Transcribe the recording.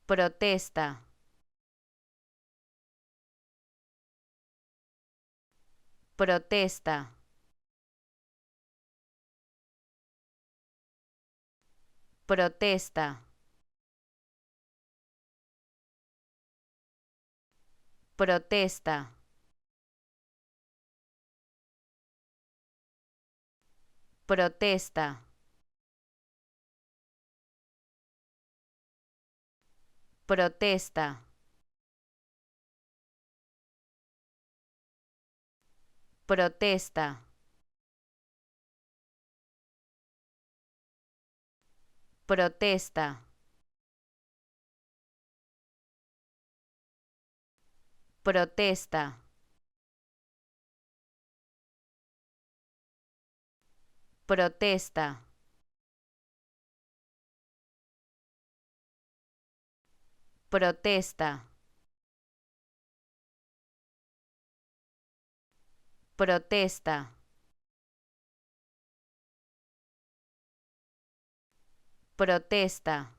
protesta, protesta, protesta, protesta, protesta, protesta, protesta, protesta, protesta, protesta, protesta, protesta, protesta.